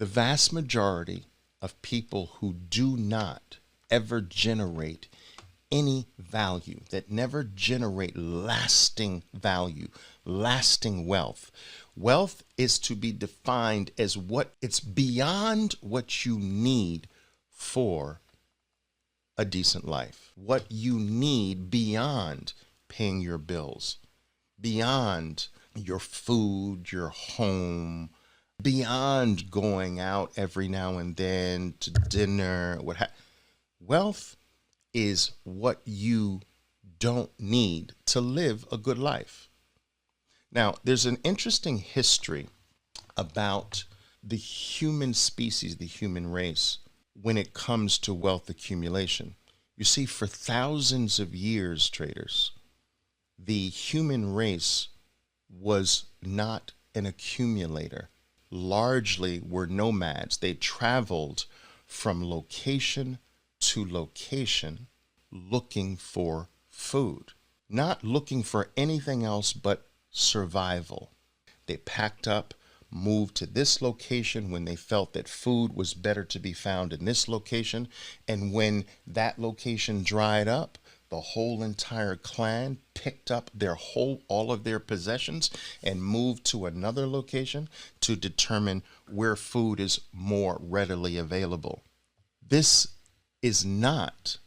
The vast majority of people who do not ever generate any value, that never generate lasting value, lasting wealth. Wealth is to be defined as what it's beyond what you need for a decent life, what you need beyond paying your bills, beyond your food, your home, beyond going out every now and then to dinner, wealth is what you don't need to live a good life. Now, there's an interesting history about the human species, the human race, when it comes to wealth accumulation. You see, for thousands of years, traders, the human race was not an accumulator. Largely were nomads. They traveled from location to location looking for food, not looking for anything else but survival. They packed up, moved to this location when they felt that food was better to be found in this location, and when that location dried up, the whole entire clan picked up all of their possessions and moved to another location to determine where food is more readily available. This is not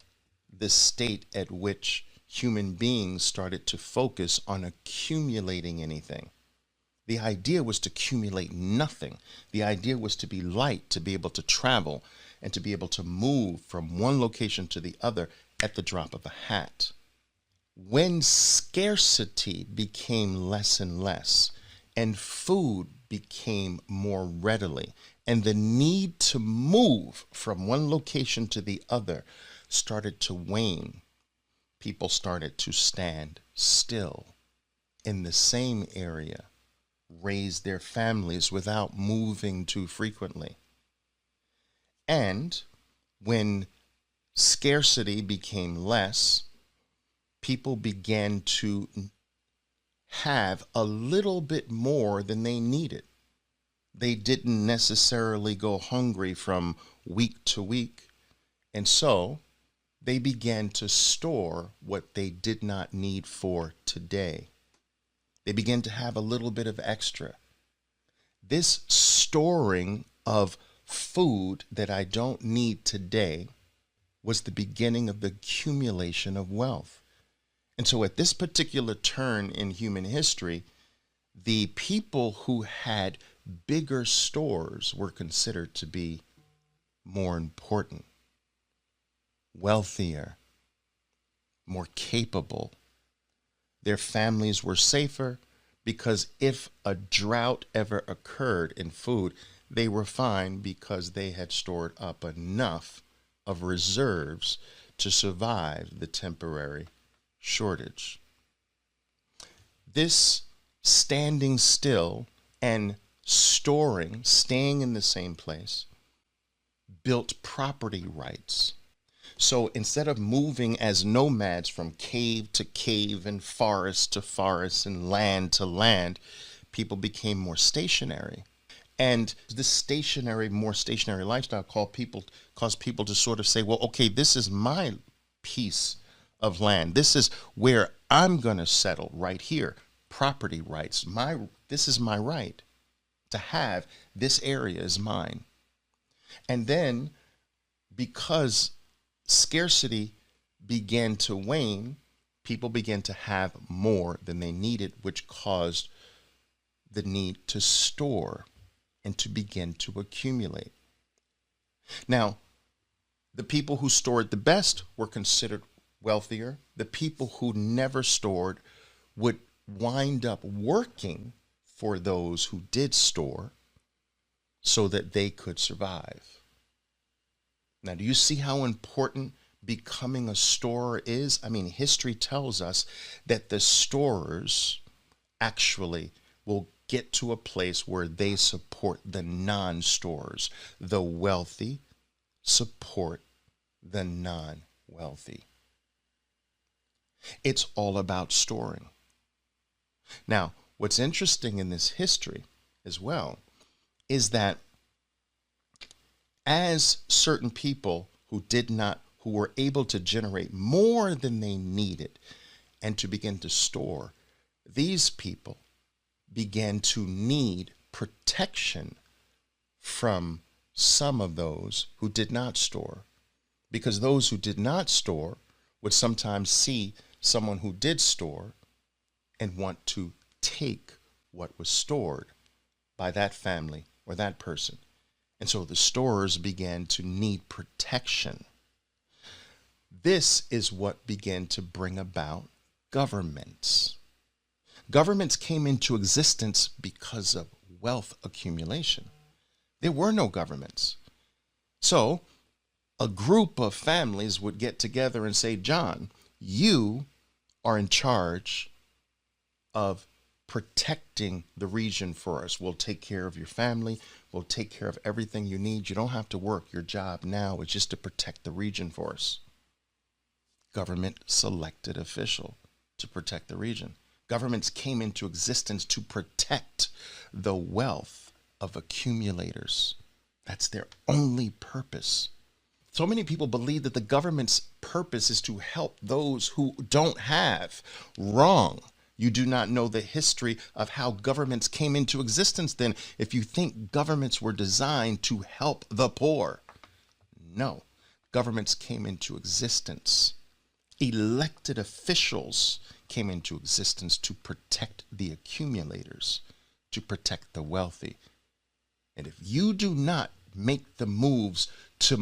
the state at which human beings started to focus on accumulating anything. The idea was to accumulate nothing. The idea was to be light, to be able to travel, and to be able to move from one location to the other at the drop of a hat. When scarcity became less and less, and food became more readily, and the need to move from one location to the other started to wane, people started to stand still in the same area, raise their families without moving too frequently. And when scarcity became less, people began to have a little bit more than they needed. They didn't necessarily go hungry from week to week, and so they began to store what they did not need for today. They began to have a little bit of extra. This storing of food that I don't need today was the beginning of the accumulation of wealth. And so at this particular turn in human history, the people who had bigger stores were considered to be more important, wealthier, more capable. Their families were safer because if a drought ever occurred in food, they were fine because they had stored up enough of reserves to survive the temporary shortage. This standing still and storing, staying in the same place, built property rights. So instead of moving as nomads from cave to cave and forest to forest and land to land, people became more stationary. And this more stationary lifestyle caused people to sort of say, well, okay, this is my piece of land. This is where I'm going to settle right here. Property rights. This is my right to have this area is mine. And then because scarcity began to wane, people began to have more than they needed, which caused the need to store and to begin to accumulate. Now, the people who stored the best were considered wealthier. The people who never stored would wind up working for those who did store so that they could survive. Now, do you see how important becoming a storer is? I mean, history tells us that the storers actually will get to a place where they support the non-storers. The wealthy support the non-wealthy. It's all about storing. Now, what's interesting in this history as well is that as certain people who were able to generate more than they needed and to begin to store, these people began to need protection from some of those who did not store, because those who did not store would sometimes see someone who did store and want to take what was stored by that family or that person. And so the storers began to need protection. This is what began to bring about governments. Governments came into existence because of wealth accumulation. There were no governments. So a group of families would get together and say, John, you are in charge of protecting the region for us. We'll take care of your family. We'll take care of everything you need. You don't have to work. Your job now is just to protect the region for us. Government selected official to protect the region. Governments came into existence to protect the wealth of accumulators. That's their only purpose. So many people believe that the government's purpose is to help those who don't have. Wrong. You do not know the history of how governments came into existence then if you think governments were designed to help the poor. No, governments came into existence. Elected officials came into existence to protect the accumulators, to protect the wealthy. And if you do not make the moves to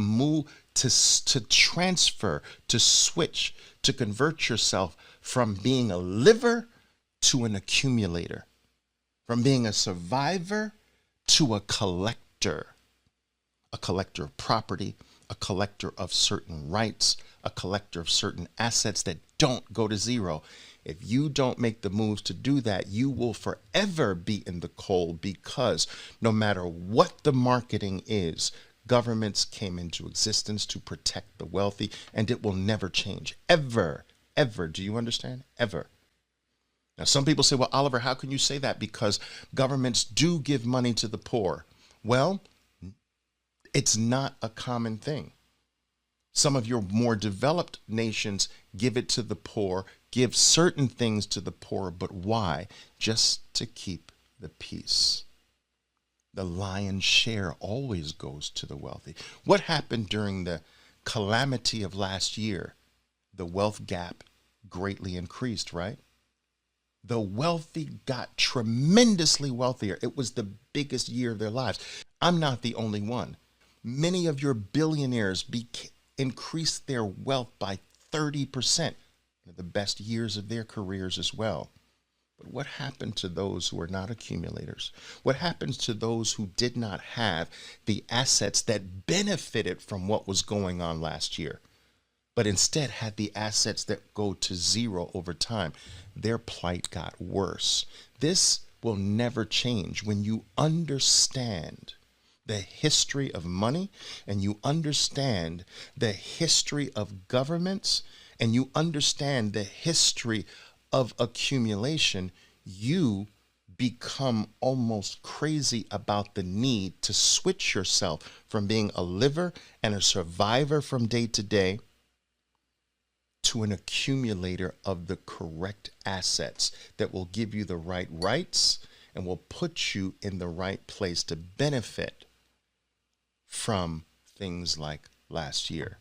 transfer, to switch, to convert yourself from being a liver to an accumulator, from being a survivor to a collector of property, a collector of certain rights, a collector of certain assets that don't go to zero. If you don't make the moves to do that, you will forever be in the cold, because no matter what the marketing is, governments came into existence to protect the wealthy, and it will never change. Ever, ever. Do you understand? Ever. Now, some people say, well, Oliver, how can you say that? Because governments do give money to the poor. Well, it's not a common thing. Some of your more developed nations give it to the poor, give certain things to the poor, but why? Just to keep the peace. The lion's share always goes to the wealthy. What happened during the calamity of last year? The wealth gap greatly increased, right? The wealthy got tremendously wealthier. It was the biggest year of their lives. I'm not the only one. Many of your billionaires increased their wealth by 30%. The best years of their careers as well. But what happened to those who are not accumulators? What happens to those who did not have the assets that benefited from what was going on last year, but instead had the assets that go to zero over time? Their plight got worse. This will never change when you understand the history of money, and you understand the history of governments, and you understand the history of accumulation. You become almost crazy about the need to switch yourself from being a liver and a survivor from day to day to an accumulator of the correct assets that will give you the right rights and will put you in the right place to benefit from things like last year.